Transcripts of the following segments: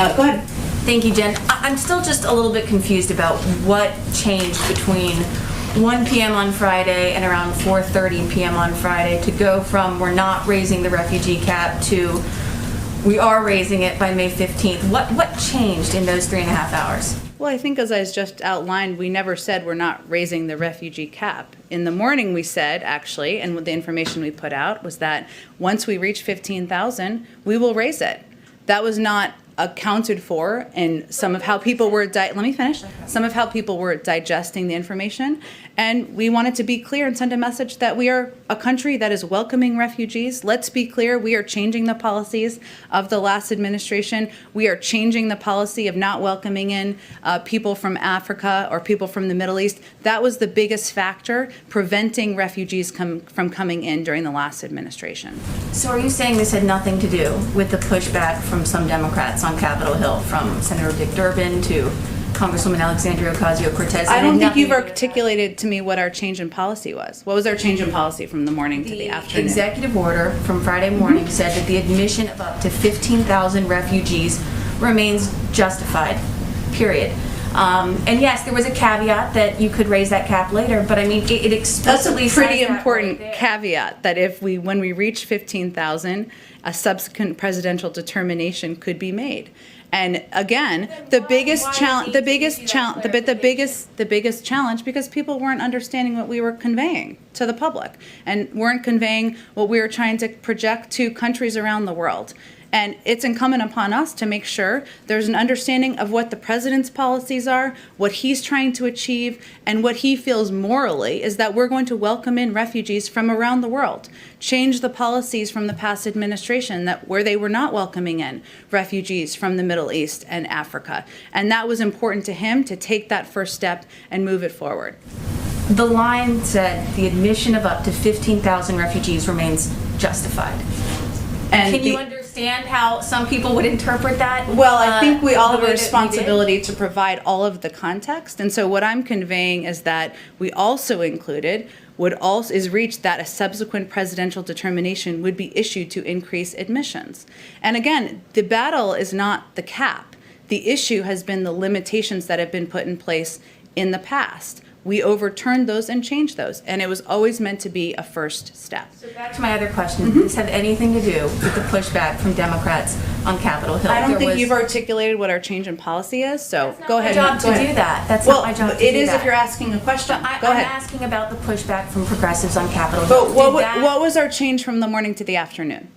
Go ahead. Thank you, Jen. I'm still just a little bit confused about what changed between 1 p.m. on Friday and around 4:30 p.m. on Friday to go from we're not raising the refugee cap to we are raising it by May 15th. What changed in those 3.5 hours? Well, I think as I just outlined, we never said we're not raising the refugee cap. In the morning we said, actually, and with the information we put out, was that once we reach 15,000, we will raise it. That was not accounted for in some of how people were, let me finish, some of how people were digesting the information. And we wanted to be clear and send a message that we are a country that is welcoming refugees. Let's be clear, we are changing the policies of the last administration. We are changing the policy of not welcoming in people from Africa or people from the Middle East. That was the biggest factor preventing refugees from coming in during the last administration. So are you saying this had nothing to do with the pushback from some Democrats on Capitol Hill, from Senator Dick Durbin to Congresswoman Alexandria Ocasio-Cortez? I don't think you've articulated to me what our change in policy was. What was our change in policy from the morning to the afternoon? The executive order from Friday morning said that the admission of up to 15,000 refugees remains justified, period. And yes, there was a caveat that you could raise that cap later, but I mean, it explicitly That's a pretty says that important right there. caveat, that when we reach 15,000, a subsequent presidential determination could be made. And again, the biggest challenge, because people weren't understanding what we were conveying to the public and weren't conveying what we were trying to project to countries around the world. And it's incumbent upon us to make sure there's an understanding of what the president's policies are, what he's trying to achieve, and what he feels morally is that we're going to welcome in refugees from around the world, change the policies from the past administration where they were not welcoming in refugees from the Middle East and Africa. And that was important to him to take that first step and move it forward. The line said the admission of up to 15,000 refugees remains justified. And Can you understand how some people would interpret that? Well, I think we all have the a way that we responsibility to provide all of the context. And so what I'm conveying is that we also included is reached that a subsequent presidential determination would be issued to increase admissions. And again, the battle is not the cap. The issue has been the limitations that have been put in place in the past. We overturned those and changed those, and it was always meant to be a first step. So back to my other question, does this have anything to do with the pushback from Democrats on Capitol Hill? I don't think you've articulated what our change in policy is, so go ahead. That's not my job to do that. That's not my job to do that. Well, it is if you're asking a question. Go ahead. I'm asking about the pushback from progressives on Capitol Hill. But what was our change from the morning to the afternoon?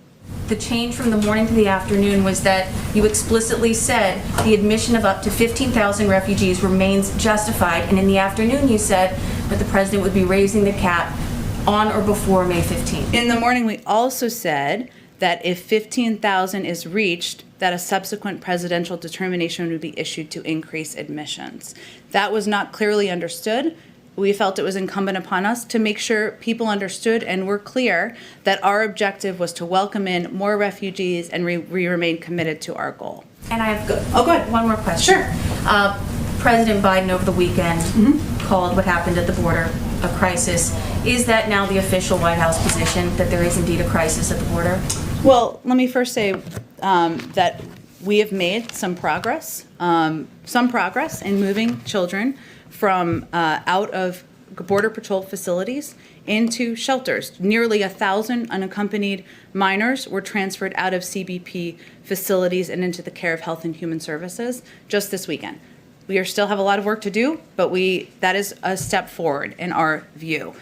The change from the morning to the afternoon was that you explicitly said the admission of up to 15,000 refugees remains justified, and in the afternoon you said that the president would be raising the cap on or before May 15th. In the morning we also said that if 15,000 is reached, that a subsequent presidential determination would be issued to increase admissions. That was not clearly understood. We felt it was incumbent upon us to make sure people understood and were clear that our objective was to welcome in more refugees, and we remain committed to our goal. And I have go ahead. one more question. Sure. President Biden over the weekend called what happened at the border a crisis. Is that now the official White House position, that there is indeed a crisis at the border? Well, let me first say that we have made some progress in moving children from out of Border Patrol facilities into shelters. Nearly 1,000 unaccompanied minors were transferred out of CBP facilities and into the care of Health and Human Services just this weekend. We still have a lot of work to do, but that is a step forward in our view.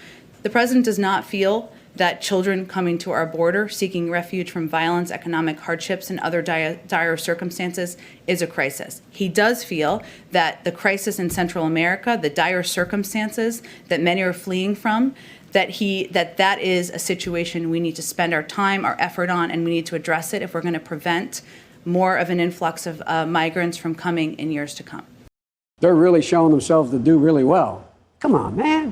The president does not feel that children coming to our border seeking refuge from violence, economic hardships, and other dire circumstances is a crisis. He does feel that the crisis in Central America, the dire circumstances that many are fleeing from, that is a situation we need to spend our time, our effort on, and we need to address it if we're going to prevent more of an influx of migrants from coming in years to come. They're really showing themselves to do really well. Come on, man.